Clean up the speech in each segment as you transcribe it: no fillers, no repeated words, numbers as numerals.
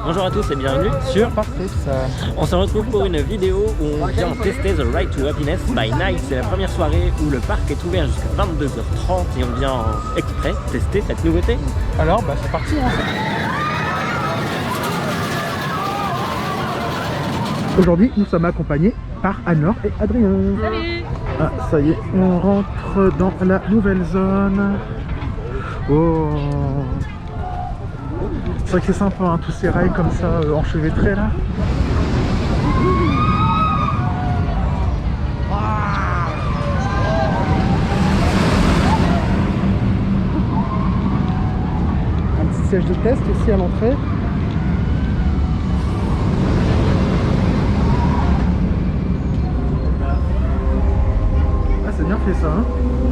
Bonjour à tous et bienvenue sur Parfaits. On se retrouve pour une vidéo où on vient tester The Ride to Happiness by Night. C'est la première soirée où le parc est ouvert jusqu'à 22h30 et on vient exprès tester cette nouveauté. Alors bah c'est parti hein. Aujourd'hui nous sommes accompagnés par Anne-Laure et Adrien. Salut. Ah ça y est, on rentre dans la nouvelle zone. Oh, c'est vrai que c'est sympa hein, tous ces rails comme ça enchevêtrés là. Un petit siège de test aussi à l'entrée. Ah c'est bien fait ça hein.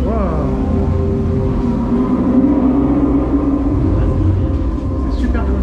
Wow. Super joli.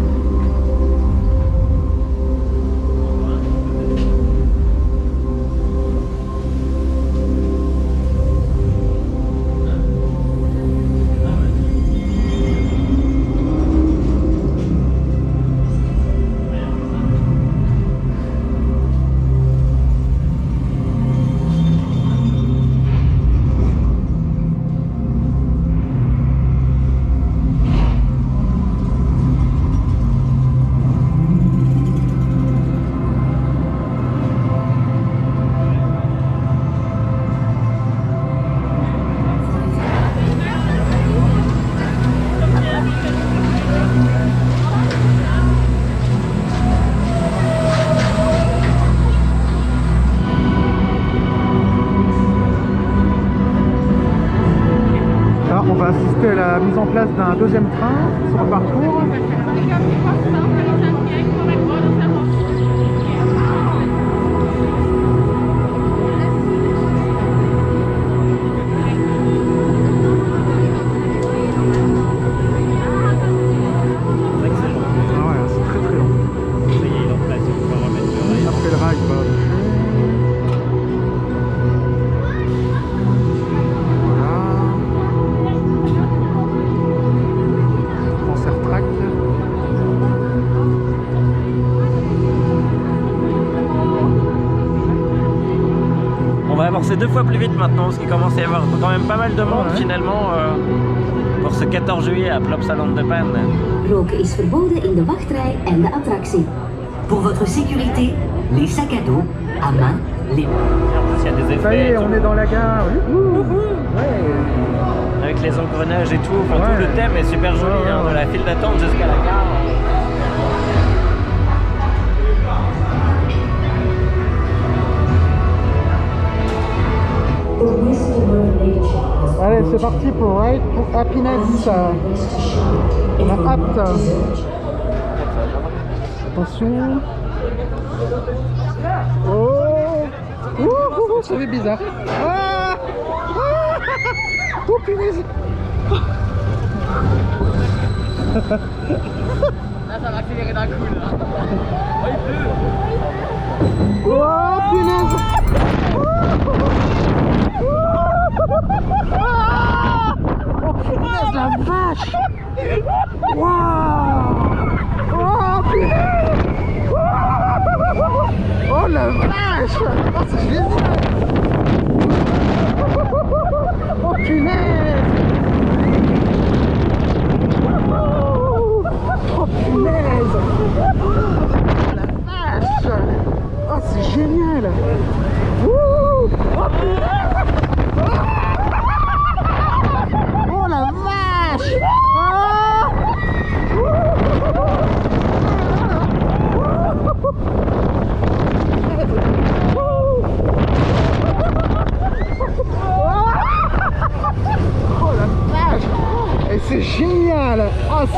On va assister à la mise en place d'un deuxième train sur le parcours. Ah ouais, c'est très très long. Après le rail, bah. On va avancer 2 fois plus vite maintenant parce qu'il commence à y avoir quand même pas mal de monde finalement pour ce 14 juillet à Plopsaland de Pan. Roken is verboden in de wachtrij en de attractie. Pour votre sécurité, les sacs à dos, à main, les... En plus il y a des effets. Ça y est, on est dans la gare. Ouais. Avec les engrenages et tout, enfin, tout le thème est super joli, hein, de la file d'attente jusqu'à la gare. Allez, c'est parti pour Ride to Happiness. On a hâte. Attention. Oh, ça fait bizarre. Ah, oh punaise. Là, ça va accélérer d'un coup, là. Oh punaise. Oh punaise la vache. Waouh. Oh punaise. Oh la vache. Oh c'est génial. Oh punaise. Oh punaise. Oh la vache. Oh c'est génial. Ouh. Oh punaise. Oh la vache. Ah.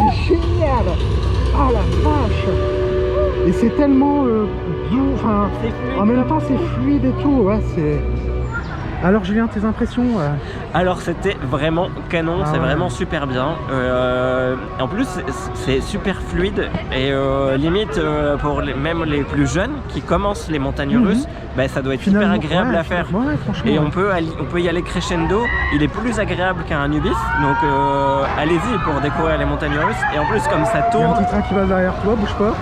c'est génial. Ah la vache. Et c'est tellement doux, enfin, en même temps c'est fluide et tout, ouais, c'est... Alors Julien, tes impressions Alors c'était vraiment canon, c'est vraiment super bien. En plus c'est super fluide et limite pour même les plus jeunes qui commencent les montagnes russes, bah, ça doit être super agréable à faire. Ouais, franchement, et on peut y aller crescendo, il est plus agréable qu'un Nubis, donc allez-y pour découvrir les montagnes russes. Et en plus comme ça il y a un tourne, petit train qui va derrière toi, bouge pas.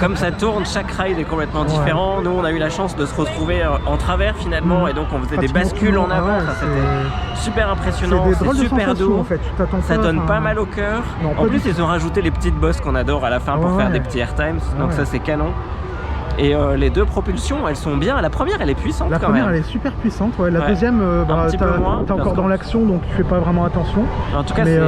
comme ça tourne, chaque ride est complètement différent. Nous on a eu la chance de se retrouver en travers finalement. Et donc on faisait des bascules en avant, ouais, c'était super impressionnant, c'est super doux, en fait. ça donne pas mal au cœur. En plus ils ont rajouté les petites bosses qu'on adore à la fin pour faire des petits airtimes, donc ça c'est canon. Et les deux propulsions, elles sont bien. La première, elle est puissante la quand première, même. elle est super puissante. Ouais. La deuxième, t'es encore dans l'action, donc tu fais pas vraiment attention. En tout cas, mais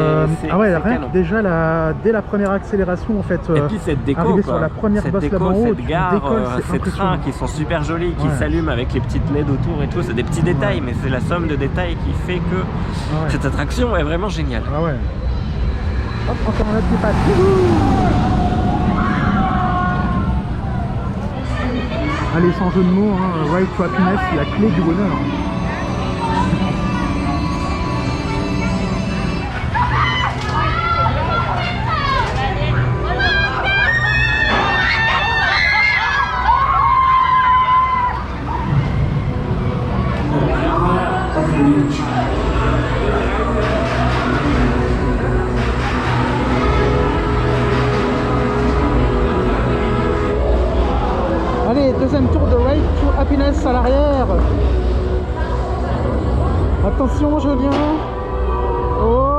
c'est ouais, rien que déjà dès la première accélération, en fait. Et puis cette déco, arriver sur la première bosse là-bas en haut, cette gare, ces trains qui sont super jolis, qui s'allument avec les petites LED autour et tout. C'est des petits détails, mais c'est la somme de détails qui fait que cette attraction est vraiment géniale. Ah ouais. Hop, encore un autre qui passe. Allez, sans jeu de mots, hein, Ride to Happiness, la clé du bonheur. Allez, deuxième tour de Ride to Happiness à l'arrière. Attention Julien. Oh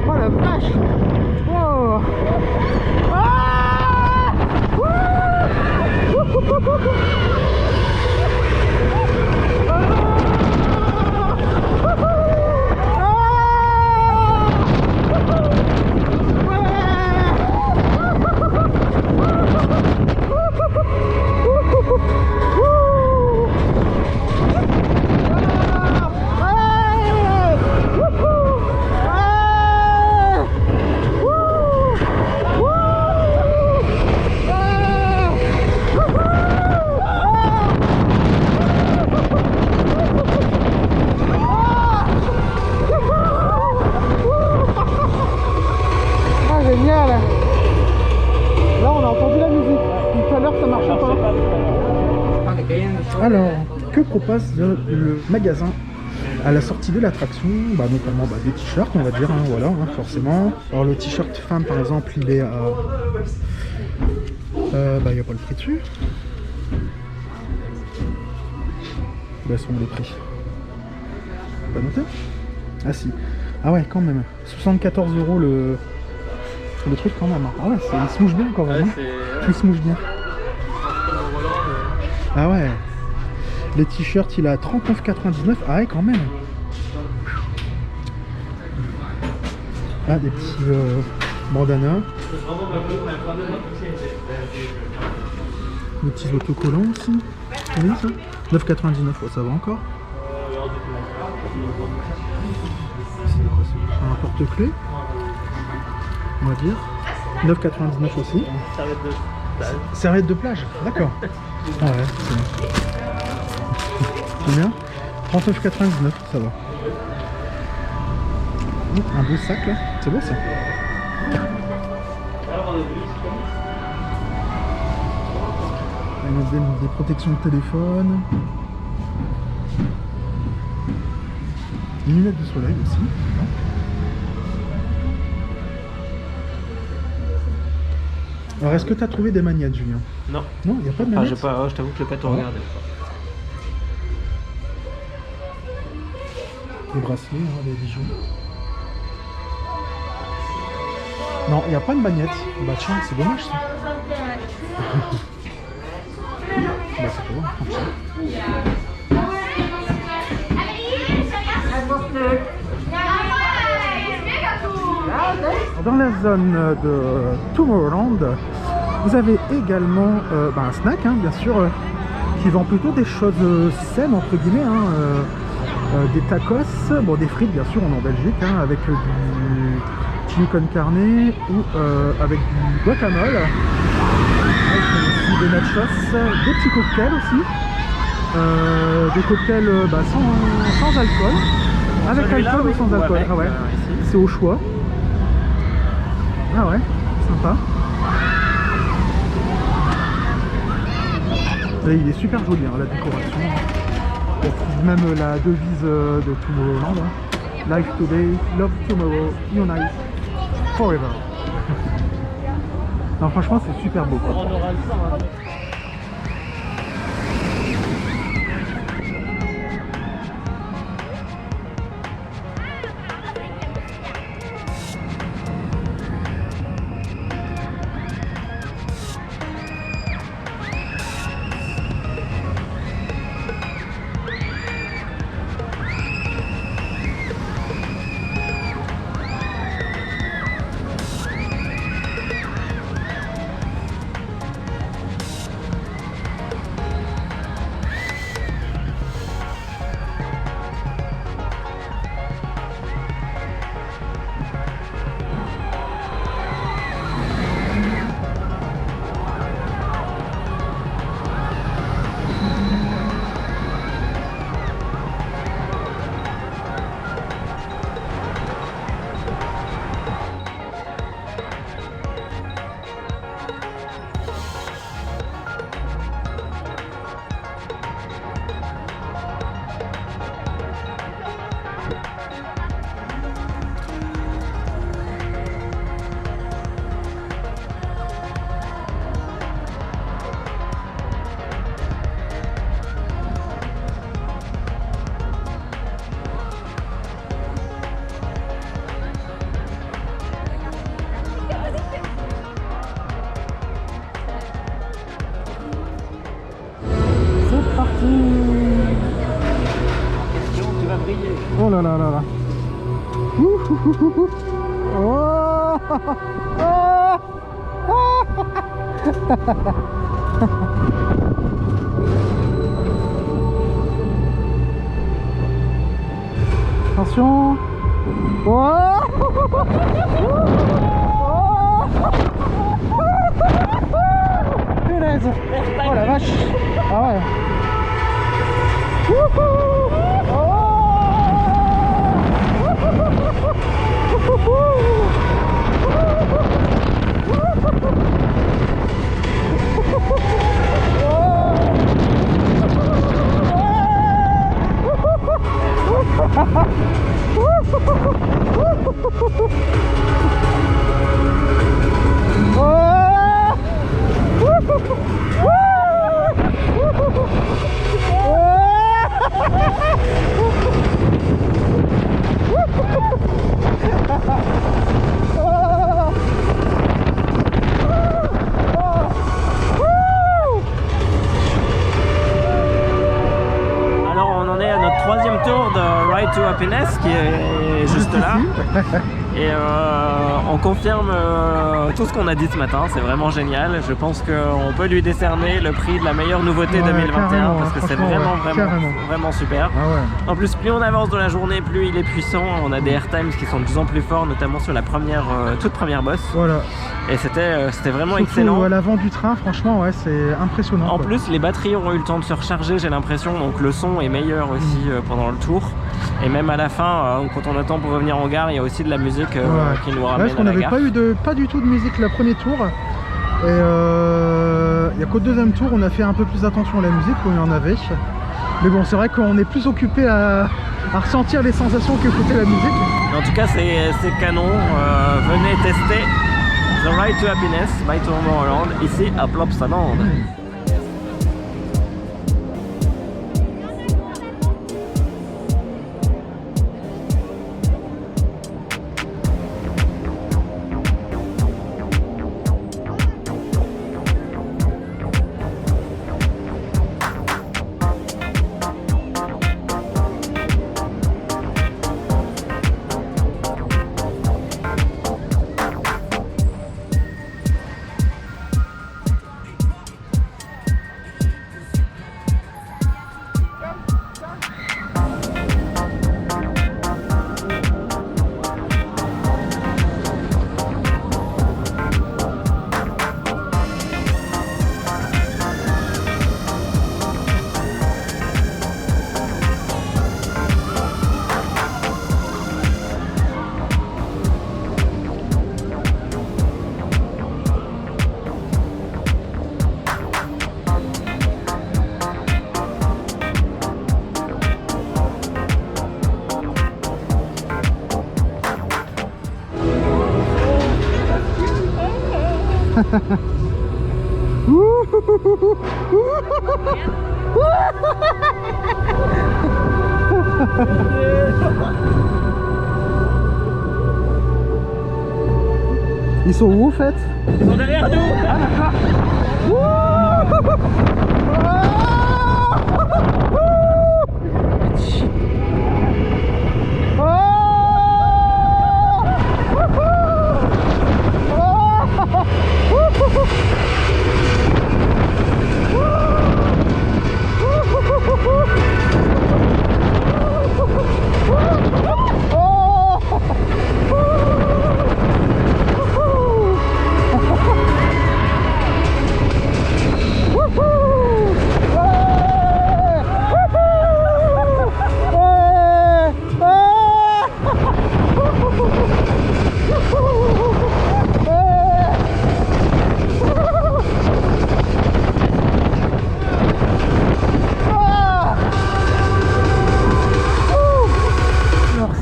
oh la vache. Oh. Génial. Là on a entendu la musique. Tout à l'heure ça marchait pas. Alors, que propose le magasin à la sortie de l'attraction? Notamment des t-shirts, on va dire, hein, voilà, hein, forcément. Alors le t-shirt femme par exemple, il est à... il n'y a pas le prix dessus. Sont les prix. Pas noté? Ah si. Ah ouais, quand même. 74 € le truc quand même. Ah ouais, il se mouche bien quand même. Il se mouche bien. Ah ouais. Les t-shirts, il a 39,99. Ah ouais, quand même. Ah, des petits bandanas. Des petits autocollants aussi. Oui, ça 9,99, ouais, ça va encore. C'est quoi ça? Un porte-clés, on va dire. 9,99 aussi. Serviette de plage, d'accord. Ah ouais, c'est bien. Combien? 39,99, ça va. Un beau sac là, c'est beau ça. Des protections de téléphone. Des lunettes de soleil aussi. Alors est-ce que tu as trouvé des magnettes, Julien? Non. Non, il n'y a pas de magnettes. Je t'avoue que je n'ai pas tout regardé. Des bracelets, hein, des bijoux. Non, il n'y a pas de magnettes. Bah tiens, c'est dommage ça. Bah c'est pas bon, comme ça. dans la zone de Tomorrowland, vous avez également un snack, hein, bien sûr, qui vend plutôt des choses saines, entre guillemets, hein, des tacos, bon, des frites, bien sûr, on est en Belgique, hein, avec du chili con carne ou avec du guacamole, avec aussi des nachos, des petits cocktails aussi, des cocktails sans alcool, avec alcool ou sans alcool, ah ouais, c'est au choix. Ah ouais, sympa. Et il est super joli, hein, la décoration. On retrouve même la devise de Tomorrowland. Hein. Life today, love tomorrow, unite forever. Non, franchement, c'est super beau, quoi. On aura le temps, hein. Oh là là là là. Oh. Attention. Oh. Punaise. Oh la vache. Ah ouais. Troisième tour de Ride to Happiness qui est juste là et on confirme tout ce qu'on a dit ce matin, c'est vraiment génial. Je pense qu'on peut lui décerner le prix de la meilleure nouveauté 2021 parce que c'est vraiment super. Ah ouais. En plus, plus on avance dans la journée, plus il est puissant. On a des airtimes qui sont de plus en plus forts, notamment sur la toute première boss. Voilà. Et c'était vraiment surtout excellent. À l'avant du train, franchement, ouais, c'est impressionnant. En quoi. plus, les batteries ont eu le temps de se recharger, j'ai l'impression, donc le son est meilleur aussi pendant le tour. Et même à la fin, quand on attend pour revenir en gare, il y a aussi de la musique qui nous ramène parce qu'on à la n'avait gare. pas du tout de musique le premier tour. Et il n'y a qu'au deuxième tour, on a fait un peu plus attention à la musique, où il y en avait. Mais bon, c'est vrai qu'on est plus occupé à ressentir les sensations qu'écouter la musique. En tout cas, c'est canon. Venez tester The Ride to Happiness by Tomorrowland ici à Plopsaland. Ils sont où, en fait? Ils sont derrière nous. Ah, d'accord.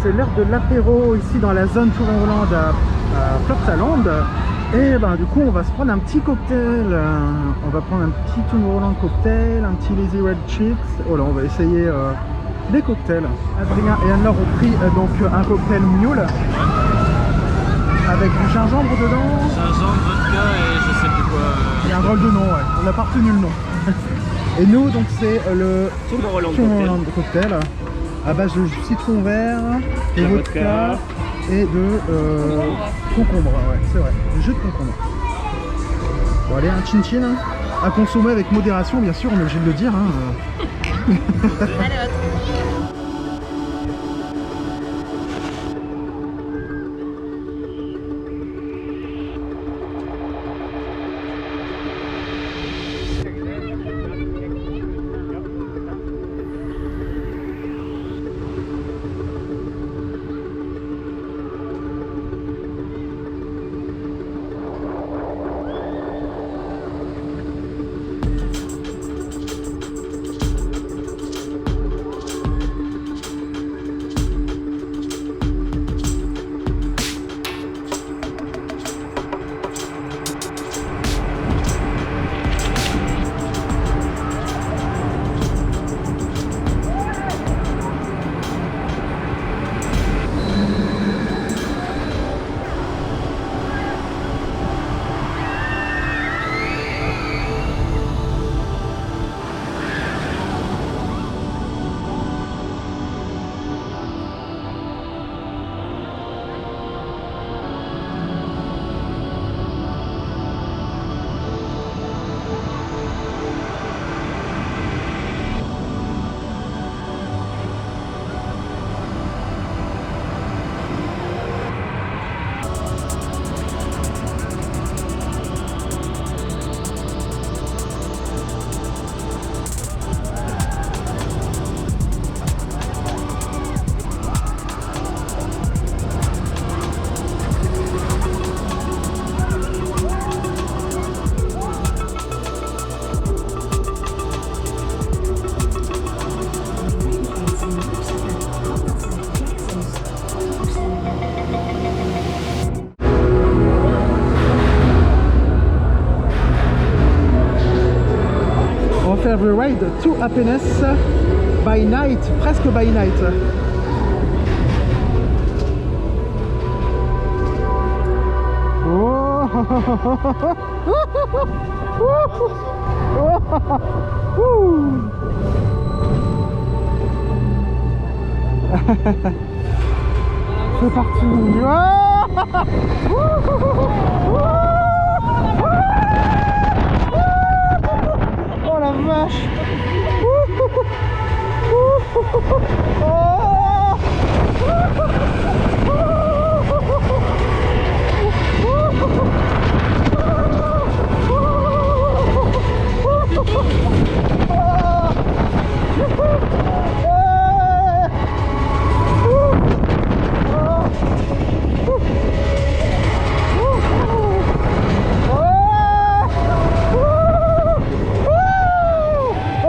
C'est l'heure de l'apéro ici dans la zone Tomorrowland à Plopsaland. Et ben du coup on va se prendre un petit cocktail. On va prendre un petit Tomorrowland cocktail, un petit Lazy Red Chips. Oh là, on va essayer des cocktails. Adrien et Anne-Laure ont pris donc un cocktail mule avec du gingembre dedans. Gingembre, vodka et je sais plus quoi. Il y a un drôle de nom, ouais. On n'a pas retenu le nom. Et nous donc c'est le Tomorrowland cocktail à base de citron vert, de vodka et de concombre, ouais, c'est vrai, du jus de concombre. Bon allez, un chin-chin, à consommer avec modération bien sûr, on est obligé de le dire. Allez, hop. The ride to happiness by night, presque by night. Oh. C'est parti. Oh la vache.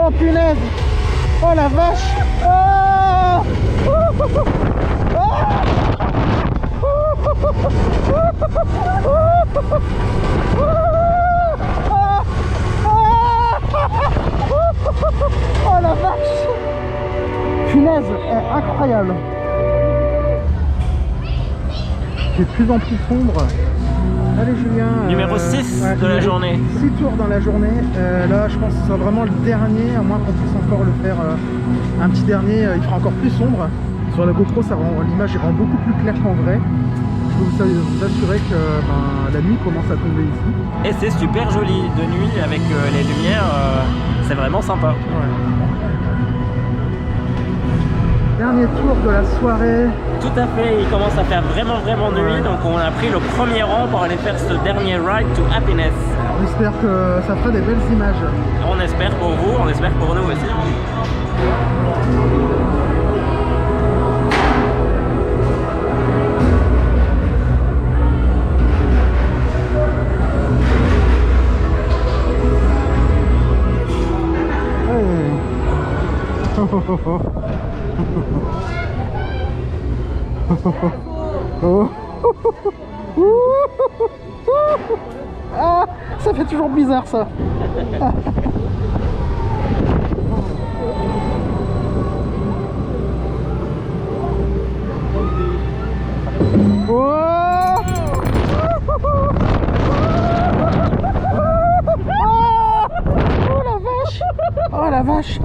Oh punaise! Oh la vache! Oh incroyable. C'est de plus en plus sombre. Allez Julien. Numéro 6 de la journée. 6 tours dans la journée. Là je pense que ce sera vraiment le dernier, à moins qu'on puisse encore le faire un petit dernier, il fera encore plus sombre. Sur la GoPro l'image rend beaucoup plus claire qu'en vrai. Je peux vous assurer que la nuit commence à tomber ici. Et c'est super joli de nuit avec les lumières, c'est vraiment sympa. Ouais. Dernier tour de la soirée. Tout à fait, il commence à faire vraiment nuit, donc on a pris le premier rang pour aller faire ce dernier ride to happiness. On espère que ça fera des belles images. On espère pour vous, on espère pour nous aussi. Ah, ça fait toujours bizarre ça. Oh la vache!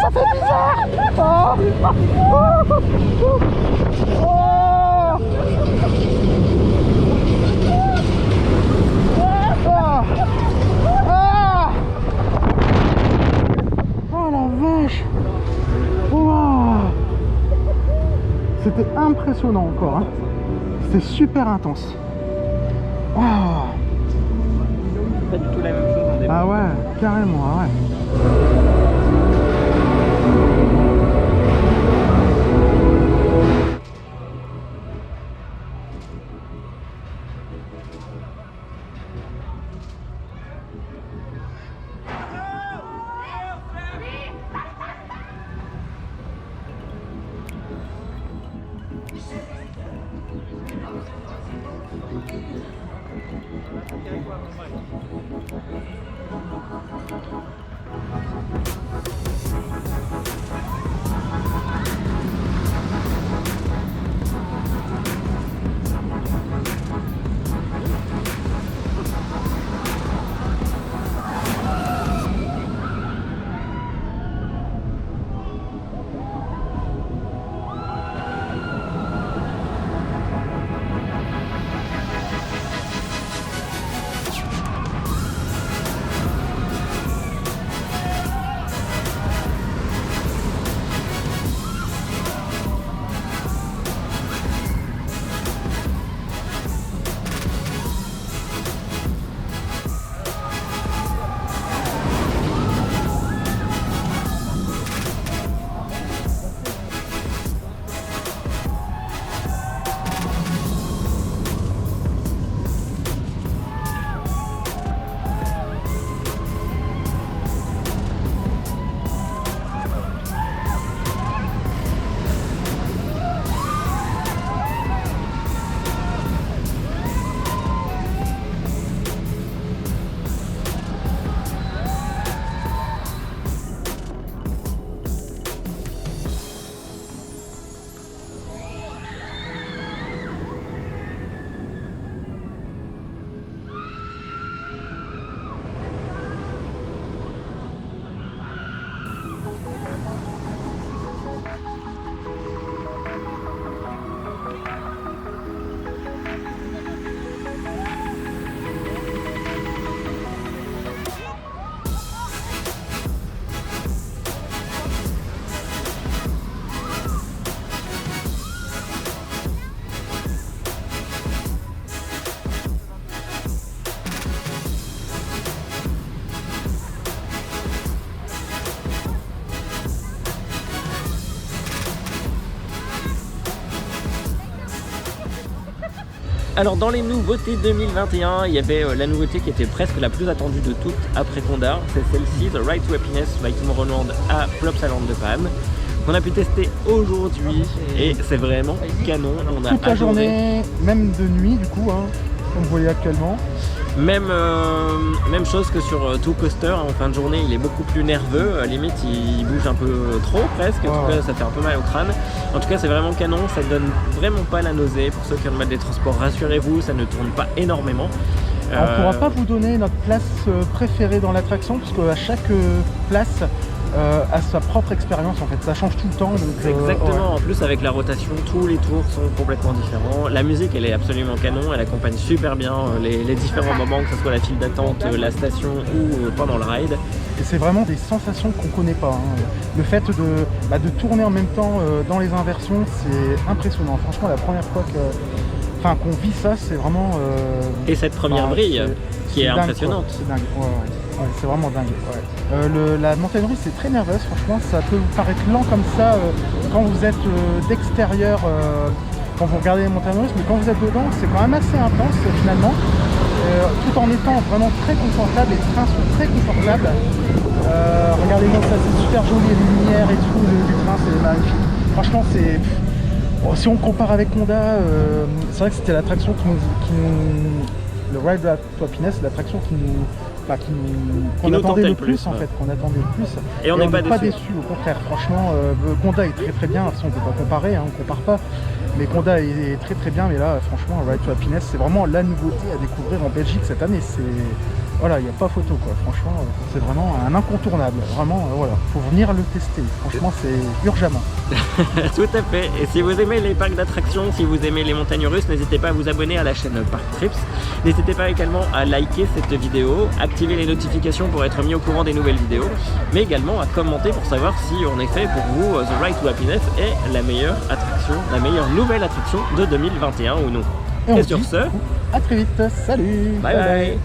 Ça fait bizarre. Oh la vache. C'était impressionnant encore, hein. C'était super intense. Pas du tout la même chose en début. Ah ouais, carrément, ah ouais. Alors dans les nouveautés 2021, il y avait la nouveauté qui était presque la plus attendue de toutes après Conda, c'est celle-ci, The Ride to Happiness by Tomorrowland à Plopsa Land de Panne, qu'on a pu tester aujourd'hui et c'est vraiment canon. On a Toute la adoré. journée, même de nuit du coup, hein, comme vous voyez actuellement. Même chose que sur Two Coaster, en fin de journée il est beaucoup plus nerveux, limite il bouge un peu trop presque, en tout cas ça fait un peu mal au crâne. En tout cas c'est vraiment canon, ça donne vraiment pas la nausée. Pour ceux qui ont le mal des transports, rassurez-vous, ça ne tourne pas énormément. On ne pourra pas vous donner notre place préférée dans l'attraction, parce qu'à chaque place a sa propre expérience en fait, ça change tout le temps. Donc, exactement, ouais. en plus avec la rotation, tous les tours sont complètement différents. La musique elle est absolument canon, elle accompagne super bien les différents moments, que ce soit la file d'attente, la station ou pendant le ride. Et c'est vraiment des sensations qu'on connaît pas. Hein. Le fait de tourner en même temps dans les inversions, c'est impressionnant. Franchement, la première fois qu'on vit ça, c'est vraiment... Et cette première brille qui est dingue, impressionnante. C'est dingue, ouais, c'est vraiment dingue. Ouais. La montagne russe, c'est très nerveuse, franchement, ça peut vous paraître lent comme ça quand vous êtes d'extérieur, quand vous regardez les montagnes russes, mais quand vous êtes dedans, c'est quand même assez intense finalement, tout en étant vraiment très confortable. Les trains sont très confortables. Regardez-moi ça, c'est super joli, les lumières et tout, le train c'est magnifique. Franchement, c'est... Bon, si on compare avec Conda, c'est vrai que c'était l'attraction qui nous... Le Ride to Happiness, c'est l'attraction qu'on attendait le plus en fait, qu'on attendait le plus. Et on n'est pas déçu, au contraire. Franchement, Conda est très bien, de toute façon on ne peut pas comparer, hein, on compare pas. Mais Conda est très bien, mais là franchement Ride to Happiness c'est vraiment la nouveauté à découvrir en Belgique cette année. Voilà, il n'y a pas photo quoi, franchement c'est vraiment un incontournable, vraiment voilà, faut venir le tester, franchement c'est urgemment. Tout à fait, et si vous aimez les parcs d'attractions, si vous aimez les montagnes russes, n'hésitez pas à vous abonner à la chaîne Park Trips, n'hésitez pas également à liker cette vidéo, activer les notifications pour être mis au courant des nouvelles vidéos, mais également à commenter pour savoir si en effet pour vous The Ride to Happiness est la meilleure attraction, la meilleure nouvelle attraction de 2021 ou non. Et sur ce, à très vite, salut, bye bye.